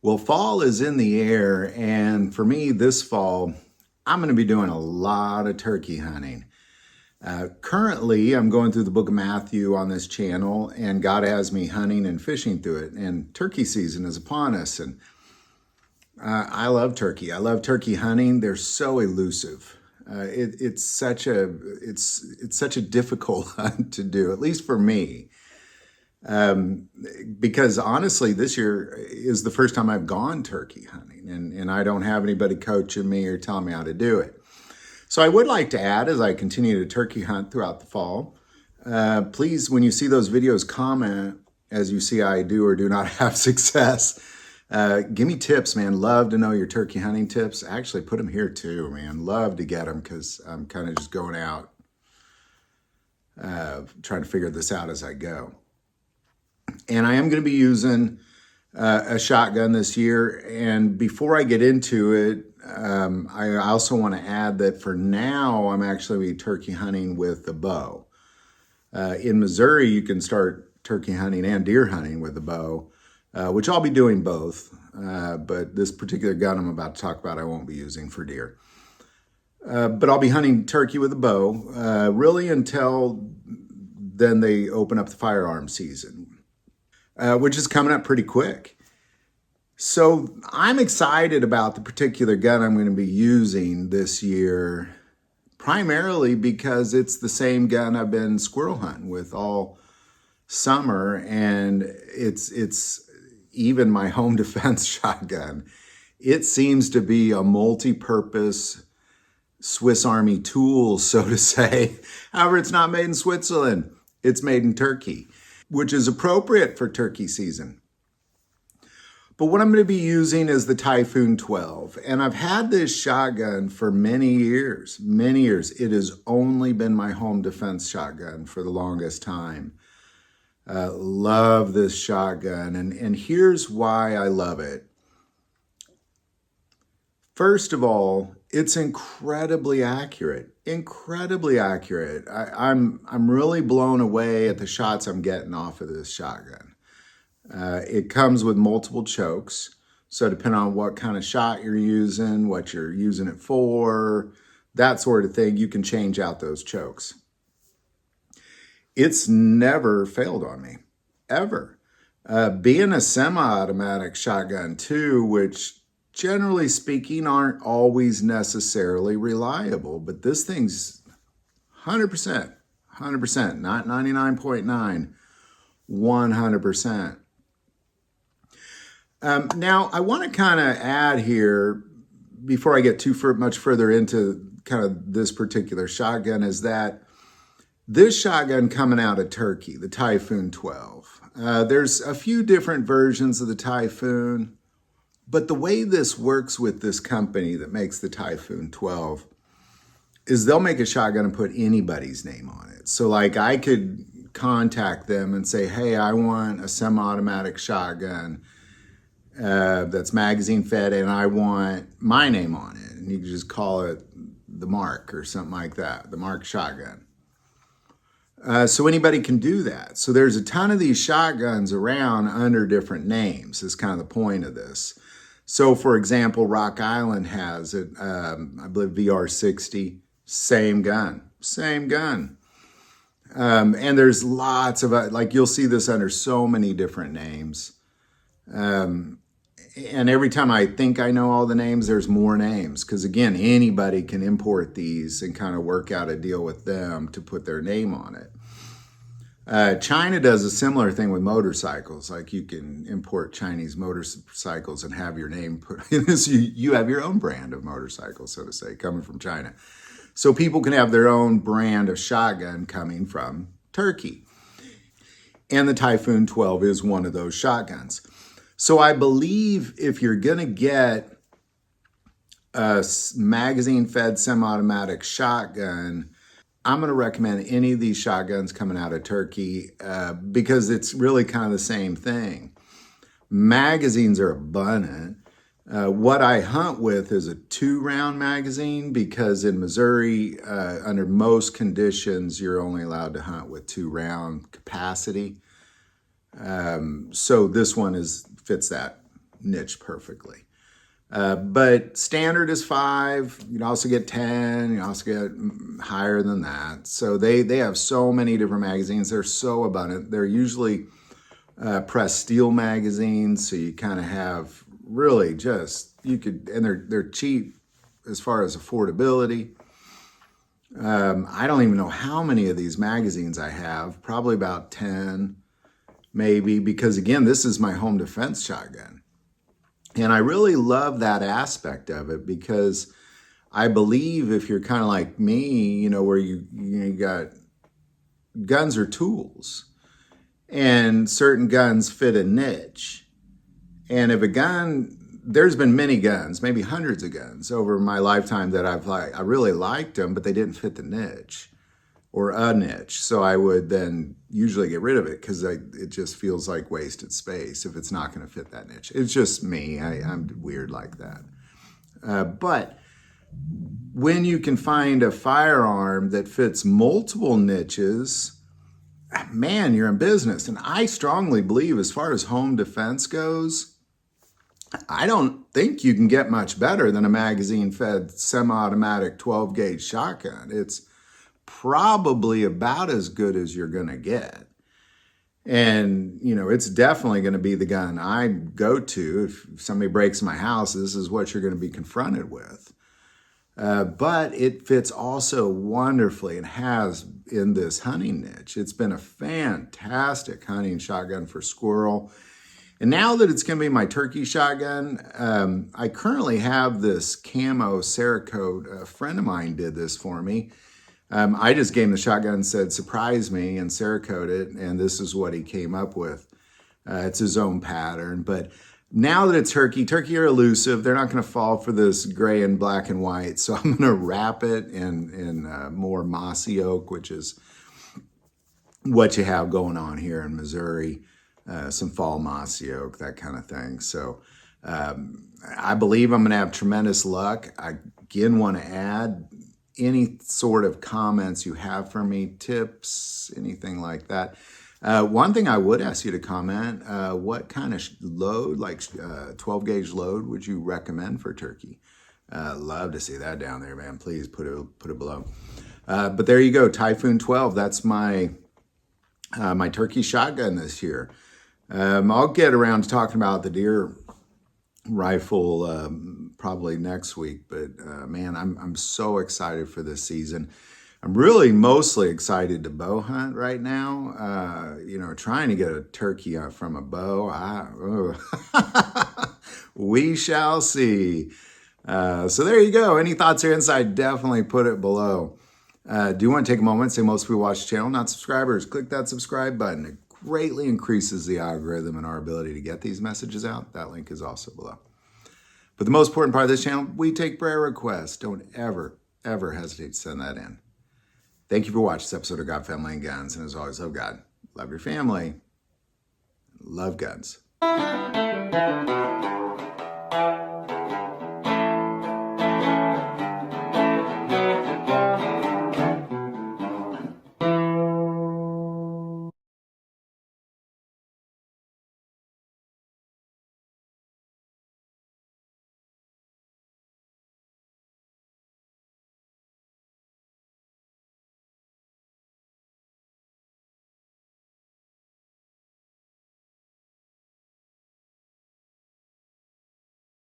Well, fall is in the air, and for me this fall, I'm going to be doing a lot of turkey hunting. Currently, I'm going through the book of Matthew on this channel, and God has me hunting and fishing through it, and turkey season is upon us, and I love turkey. I love turkey hunting. They're so elusive. It's such a difficult hunt to do, at least for me. Because honestly, this year is the first time I've gone turkey hunting, and I don't have anybody coaching me or telling me how to do it. So I would like to add, as I continue to turkey hunt throughout the fall, please, when you see those videos, comment as you see I do or do not have success. Give me tips, man. Love to know your turkey hunting tips. Actually, put them here too, man. Love to get them because I'm kind of just going out trying to figure this out as I go. And I am going to be using a shotgun this year. And before I get into it, I also want to add that for now, I'm actually turkey hunting with a bow. In Missouri, you can start turkey hunting and deer hunting with a bow, which I'll be doing both. But this particular gun I'm about to talk about, I won't be using for deer. But I'll be hunting turkey with a bow, really until then they open up the firearm season, which is coming up pretty quick. So I'm excited about the particular gun I'm going to be using this year, primarily because it's the same gun I've been squirrel hunting with all summer, and it's even my home defense shotgun. It seems to be a multi-purpose Swiss Army tool, so to say. However, it's not made in Switzerland. It's made in Turkey, which is appropriate for turkey season. But what I'm going to be using is the Typhoon 12. And I've had this shotgun for many years, many years. It has only been my home defense shotgun for the longest time. Love this shotgun. And here's why I love it. First of all, it's incredibly accurate, incredibly accurate. I'm really blown away at the shots I'm getting off of this shotgun. It comes with multiple chokes. So depending on what kind of shot you're using, what you're using it for, that sort of thing, you can change out those chokes. It's never failed on me, ever. Being a semi-automatic shotgun too, which generally speaking aren't always necessarily reliable, but this thing's 100%, not 99.9, 100%. Now, I want to kind of add here, before I get too much further into kind of this particular shotgun, is that this shotgun coming out of Turkey, the Typhoon 12, there's a few different versions of the Typhoon, but the way this works with this company that makes the Typhoon 12 is they'll make a shotgun and put anybody's name on it. So like I could contact them and say, hey, I want a semi-automatic shotgun that's magazine fed, and I want my name on it. And you can just call it the Mark or something like that, the Mark shotgun. So anybody can do that. So there's a ton of these shotguns around under different names. Is kind of the point of this. So for example, Rock Island has it, I believe VR60, same gun. And there's lots of, like you'll see this under so many different names. And every time I think I know all the names, there's more names. Because again, anybody can import these and kind of work out a deal with them to put their name on it. China does a similar thing with motorcycles. Like you can import Chinese motorcycles and have your name put in this. You have your own brand of motorcycle, so to say, coming from China. So people can have their own brand of shotgun coming from Turkey. And the Typhoon 12 is one of those shotguns. So I believe if you're going to get a magazine-fed semi-automatic shotgun, I'm going to recommend any of these shotguns coming out of Turkey because it's really kind of the same thing. Magazines are abundant. What I hunt with is a 2-round magazine because in Missouri, under most conditions, you're only allowed to hunt with 2-round capacity. So this one fits that niche perfectly. But standard is 5. You can also get 10. You can also get higher than that. So they have so many different magazines. They're so abundant. They're usually pressed steel magazines, so you kind of have really just, you could, and they're cheap as far as affordability. I don't even know how many of these magazines I have. Probably about 10, maybe, because again, this is my home defense shotgun. And I really love that aspect of it because I believe if you're kind of like me, you know, where you got guns are tools and certain guns fit a niche. And if a gun, there's been many guns, maybe hundreds of guns over my lifetime that I really liked them, but they didn't fit the niche or a niche. So I would then usually get rid of it because it just feels like wasted space if it's not going to fit that niche. It's just me. I'm weird like that. But when you can find a firearm that fits multiple niches, man, you're in business. And I strongly believe as far as home defense goes, I don't think you can get much better than a magazine-fed semi-automatic 12-gauge shotgun. It's probably about as good as you're going to get. And, you know, it's definitely going to be the gun I go to. If somebody breaks my house, this is what you're going to be confronted with. But it fits also wonderfully and has in this hunting niche. It's been a fantastic hunting shotgun for squirrel. And now that it's going to be my turkey shotgun, I currently have this camo Cerakote. A friend of mine did this for me. I just gave him the shotgun and said, surprise me and Cerakote it. And this is what he came up with. It's his own pattern. But now that it's turkey are elusive. They're not going to fall for this gray and black and white. So I'm going to wrap it in more mossy oak, which is what you have going on here in Missouri. Some fall mossy oak, that kind of thing. So I believe I'm going to have tremendous luck. I again want to add any sort of comments you have for me, tips, anything like that. One thing I would ask you to comment, what kind of load, like 12 gauge load, would you recommend for turkey? Love to see that down there, man. Please put it below. But there you go, Typhoon 12. That's my turkey shotgun this year. I'll get around to talking about the deer rifle probably next week, but man, I'm so excited for this season. I'm really mostly excited to bow hunt right now. You know, trying to get a turkey from a bow. We shall see. So there you go. Any thoughts or insight, definitely put it below. Do you want to take a moment and say most people watch the channel, not subscribers? Click that subscribe button. It greatly increases the algorithm and our ability to get these messages out. That link is also below. But the most important part of this channel, we take prayer requests. Don't ever, ever hesitate to send that in. Thank you for watching this episode of God, Family, and Guns. And as always, love God, love your family, love guns.